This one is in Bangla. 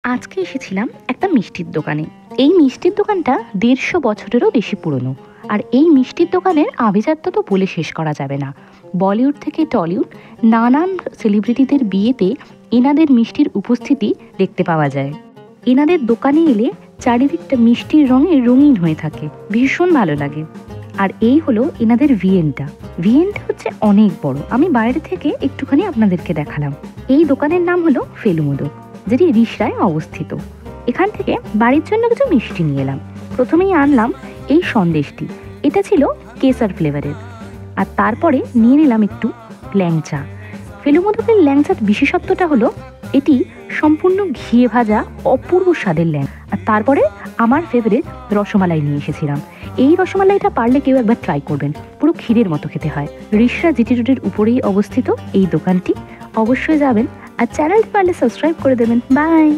আজকে এসেছিলাম একটা মিষ্টির দোকানে। এই মিষ্টির দোকানটা ১৫০ বছরেরও বেশি পুরনো। আর এই মিষ্টির দোকানের আভিজাত্য তো বলে শেষ করা যাবে না। বলিউড থেকে টলিউড নানান সেলিব্রিটিদের বিয়েতে এনাদের মিষ্টির উপস্থিতি দেখতে পাওয়া যায়। এনাদের দোকানে এলে চারিদিকটা মিষ্টির রঙে রঙিন হয়ে থাকে, ভীষণ ভালো লাগে। আর এই হলো এনাদের ভিএনটা। ভিএনটা হচ্ছে অনেক বড়, আমি বাইরে থেকে একটুখানি আপনাদেরকে দেখালাম। এই দোকানের নাম হলো ফেলুমোদক, যেটি রিষড়ায় অবস্থিত। এখান থেকে বাড়ির জন্য কিছু মিষ্টি নিয়ে এলাম। প্রথমেই আনলাম এই সন্দেশটি, এটা ছিল কেসার ফ্লেভারের। আর তারপরে নিয়ে নিলাম একটু ল্যাংচা। ফেলুমোদকের ল্যাংচার বিশেষত্বটা হলো এটি সম্পূর্ণ ঘিয়ে ভাজা অপূর্ব স্বাদের আর তারপরে আমার ফেভারিট রসমালাই নিয়ে এসেছিলাম। এই রসমালাইটা পারলে কেউ একবার ট্রাই করবেন, পুরো ক্ষীরের মতো খেতে হয়। রিষড়া জিটি রোডের উপরেই অবস্থিত এই দোকানটি, অবশ্যই যাবেন। আর চ্যানেলটি পারলে সাবস্ক্রাইব করে দেবেন। বাই।